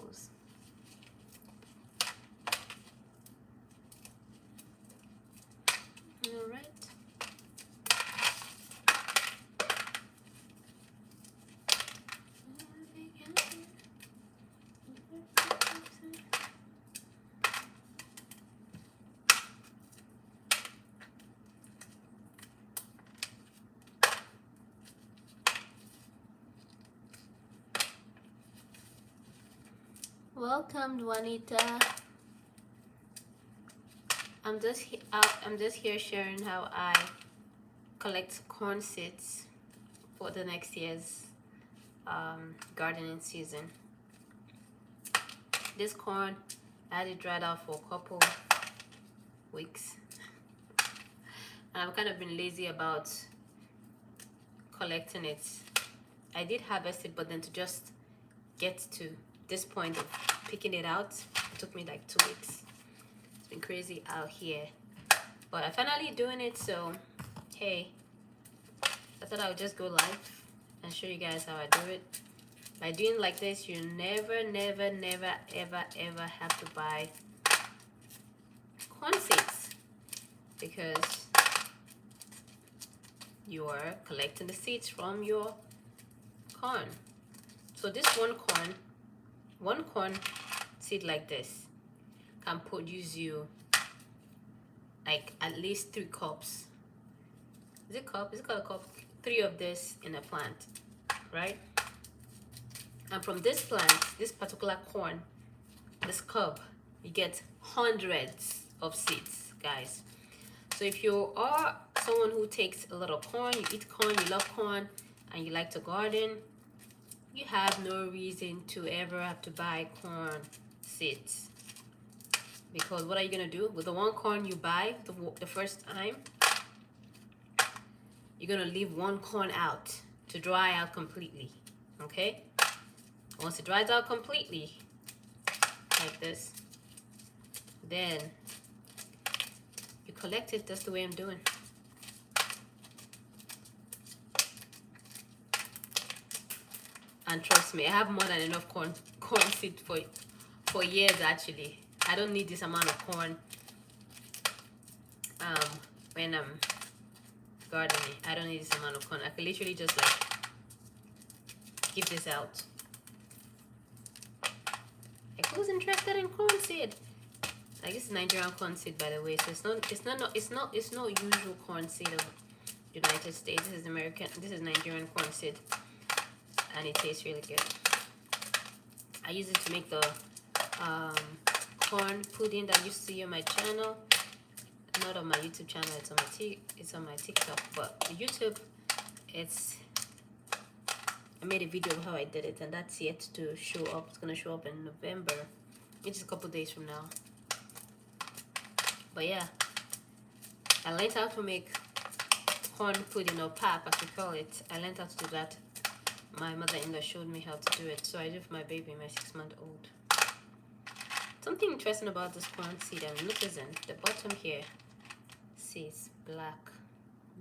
goes. All right. Welcome, Juanita. I'm just here sharing how I collect corn seeds for the next year's gardening season. This corn, I had it dried out for a couple weeks, and I've kind of been lazy about collecting it. I did harvest it, but then to just get to this point of picking it out, it took me like 2 weeks. It's been crazy out here, but I'm finally doing it. So hey, I thought I would just go live and show you guys how I do it. By doing like this, you never ever have to buy corn seeds, because you are collecting the seeds from your corn. So this one corn seed like this can produce you like at least 3 cups. Is it cup? Is it called a cup? 3 of this in a plant, right? And from this plant, this particular corn, this cob, you get hundreds of seeds, guys. So if you are someone who takes a lot of corn, you eat corn, you love corn, and you like to garden, you have no reason to ever have to buy corn seeds. Because what are you gonna do with the one corn you buy the first time? You're gonna leave one corn out to dry out completely, okay? Once it dries out completely, like this, then you collect it. That's the way I'm doing. And trust me, I have more than enough corn seed for years actually. I don't need this amount of corn when I'm gardening. I don't need this amount of corn. I can literally just like give this out. Like, who's interested in corn seed? Like, this is Nigerian corn seed, by the way. So it's not usual corn seed of United States. This is American. This is Nigerian corn seed, and it tastes really good. I use it to make the corn pudding that you see on my channel. Not on my YouTube channel. It's on my TikTok. But YouTube, I made a video of how I did it, and that's yet to show up. It's gonna show up in November, which is a couple days from now. But yeah, I learned how to make corn pudding, or pap as we call it. I learned how to do that. My mother-in-law showed me how to do it, so I do for my baby, my 6-month-old. Something interesting about this corn seed, I'm noticing the bottom here says black.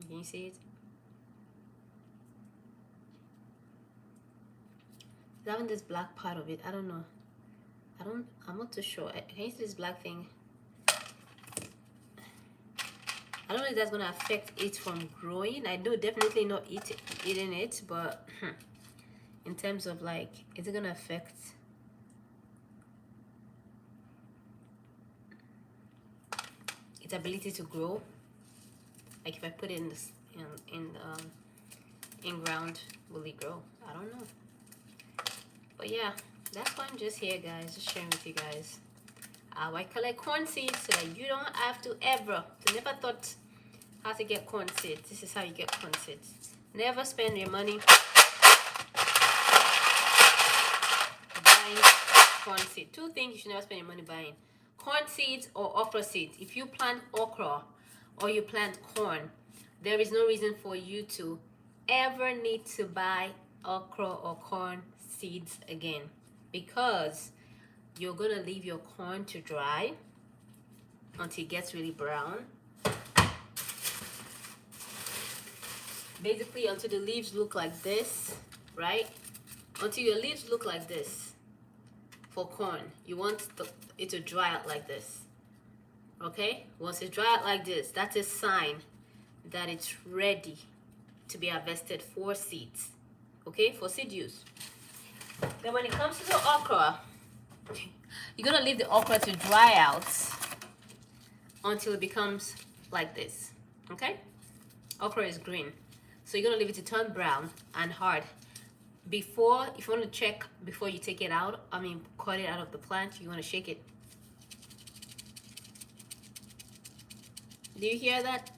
Can you see it? It's having this black part of it. I don't know. I'm not too sure. Can you see this black thing? I don't know if that's gonna affect it from growing. I do definitely not eating it, but in terms of like, is it gonna affect its ability to grow? Like, if I put it in this in ground, will it grow? I don't know. But yeah, that's why I'm just here, guys, just sharing with you guys how I collect corn seeds, so that you don't have to ever. So never thought how to get corn seeds. This is how you get corn seeds. Never spend your money buying corn seed. 2 things you should never spend your money buying: corn seeds or okra seeds. If you plant okra or you plant corn, there is no reason for you to ever need to buy okra or corn seeds again, because you're gonna leave your corn to dry until it gets really brown. Basically, until the leaves look like this, right? Until your leaves look like this for corn. You want it to dry out like this. Okay, once it dry out like this, that's a sign that it's ready to be harvested for seeds. Okay, for seed use. Then when it comes to the okra, you're gonna leave the okra to dry out until it becomes like this. Okay, okra is green, so you're gonna leave it to turn brown and hard. Before, if you want to check before you take it out, I mean cut it out of the plant, you want to shake it. Do you hear that?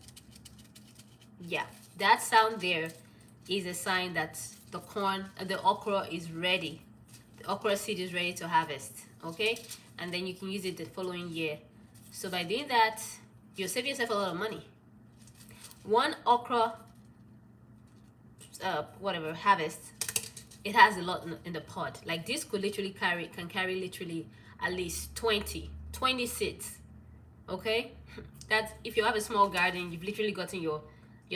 Yeah, that sound there is a sign that the okra is ready. The okra seed is ready to harvest. Okay, and then you can use it the following year. So by doing that, you'll save yourself a lot of money. One okra harvest, it has a lot in the pod. Like this could literally carry literally at least 20 seeds. Okay, that's if you have a small garden, you've literally gotten your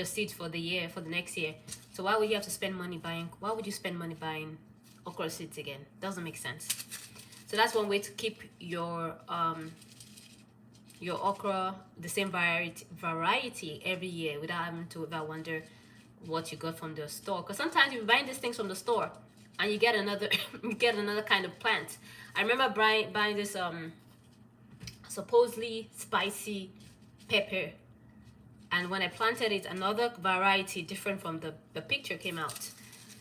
seeds for the next year. So why would you have to spend money buying? Why would you spend money buying okra seeds again? Doesn't make sense. So that's one way to keep your okra the same variety every year without having to ever wonder what you got from the store. Because sometimes you're buying these things from the store and you get another kind of plant. I remember buying this supposedly spicy pepper, and when I planted it, another variety different from the picture came out.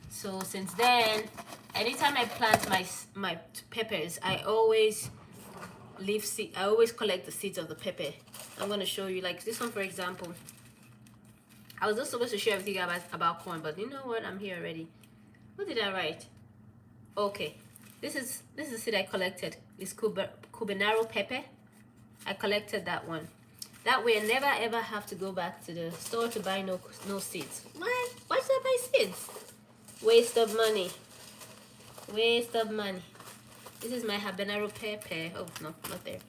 So since then, anytime I plant my peppers, I always collect the seeds of the pepper. I'm going to show you, like this one for example. I was just supposed to share with you guys about corn, but you know what, I'm here already. What did I write? Okay, this is the seed I collected. It's Cubanero pepper. I collected that one. That way I never ever have to go back to the store to buy no seeds. Why should I buy seeds? Waste of money. Waste of money. This is my habanero pepper. Oh no, not there.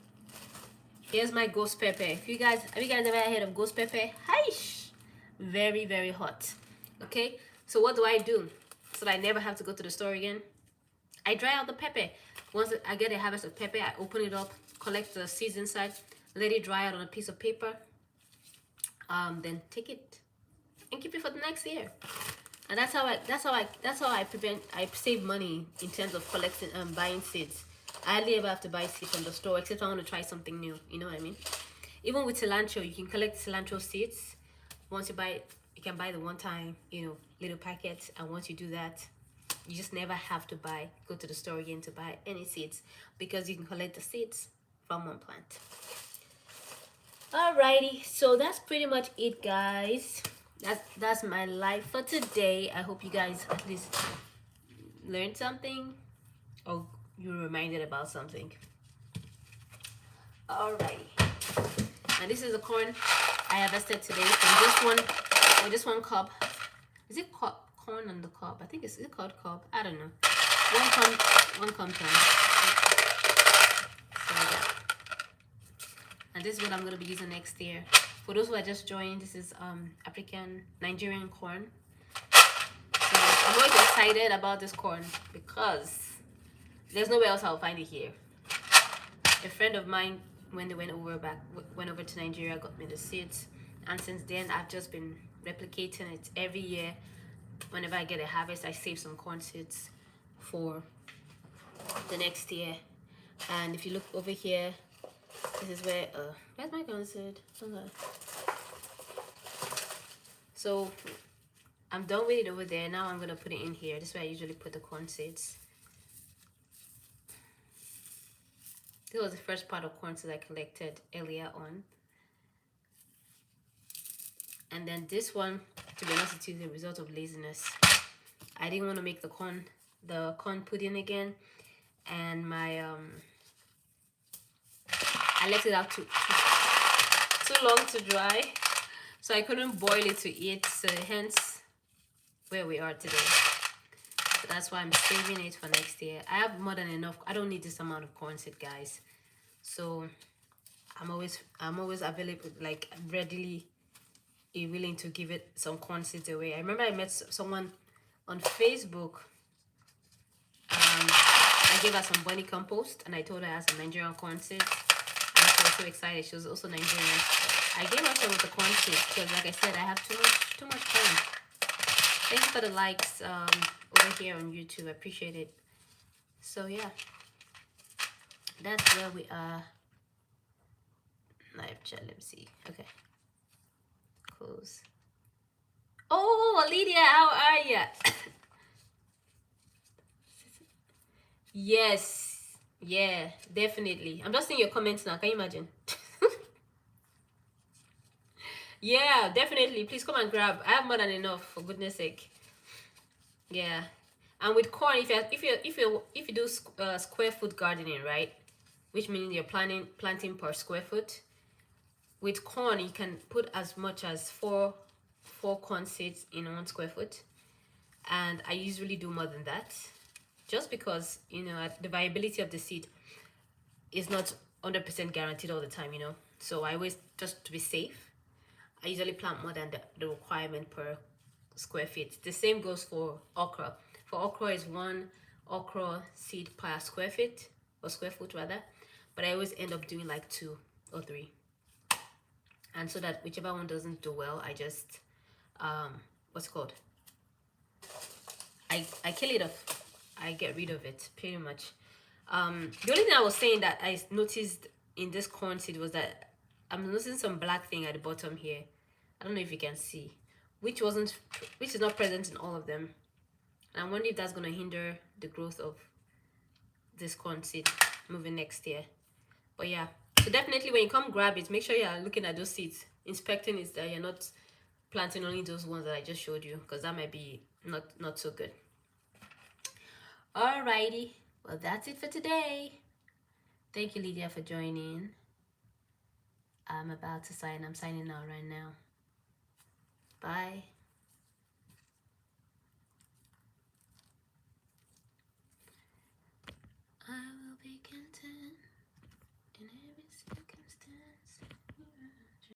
Here's my ghost pepper. Have you guys ever heard of ghost pepper? Hish! Very, very hot. Okay, so what do I do so that I never have to go to the store again? I dry out the pepper. Once I get a harvest of pepper, I open it up, collect the seeds inside, let it dry out on a piece of paper, then take it and keep it for the next year. And that's how I save money in terms of collecting buying seeds. I hardly ever have to buy seeds from the store except I want to try something new. You know what I mean? Even with cilantro, you can collect cilantro seeds. Once you buy it, you can buy the one-time, little packets. And once you do that, you just never have to go to the store again to buy any seeds because you can collect the seeds from one plant. Alrighty, so that's pretty much it, guys. That's my life for today. I hope you guys at least learned something or you were reminded about something. Alrighty, and this is the corn I harvested today from this one cob. Is it corn on the cob? I think is it called cob? I don't know. One compound. So yeah. And this is what I'm gonna be using next year. For those who are just joined, this is Nigerian corn. So I'm always excited about this corn because there's nowhere else I'll find it here. A friend of mine, when they went over to Nigeria, got me the seeds, and since then I've just been replicating it every year. Whenever I get a harvest, I save some corn seeds for the next year. And if you look over here, this is where where's my corn seed? Okay. So I'm done with it over there. Now I'm gonna put it in here. This is where I usually put the corn seeds. This was the first part of corn seeds I collected earlier on. And then this one, to be honest with you, is the result of laziness. I didn't want to make the corn pudding again, and my I left it out too long to dry, so I couldn't boil it to eat. So hence where we are today. So that's why I'm saving it for next year. I have more than enough. I don't need this amount of corn seed, guys. So I'm always available, like readily willing to give it some corn seeds away. I remember I met someone on Facebook, and I gave her some bunny compost, and I told her I had some Nigerian corn seeds, and she was so excited. She was also Nigerian. I gave her some of the corn seeds because, like I said, I have too much corn. Thank you for the likes over here on YouTube. I appreciate it. So yeah, that's where we are. Live chat. Let me see. Okay. Close. Oh, Lydia, how are you? Yes. Yeah, definitely. I'm just seeing your comments now. Can you imagine? Yeah, definitely. Please come and grab. I have more than enough, for goodness sake. Yeah. And with corn, if you do square foot gardening, right? Which means you're planting per square foot. With corn, you can put as much as four corn seeds in 1 square foot, and I usually do more than that, just because the viability of the seed is not 100% guaranteed all the time. So I always, just to be safe, I usually plant more than the requirement per square feet. The same goes for okra. For okra is 1 okra seed per square feet, or square foot rather, but I always end up doing like 2 or 3. And so that whichever one doesn't do well, I just what's it called, I kill it off. I get rid of it pretty much. The only thing I was saying that I noticed in this corn seed was that I'm noticing some black thing at the bottom here. I don't know if you can see, which is not present in all of them. And I wonder if that's going to hinder the growth of this corn seed moving next year. But yeah, so definitely when you come grab it, make sure you're looking at those seeds, inspecting it, that you're not planting only those ones that I just showed you, because that might be not so good. Alrighty, well, that's it for today. Thank you, Lydia, for joining. I'm signing out right now. Bye.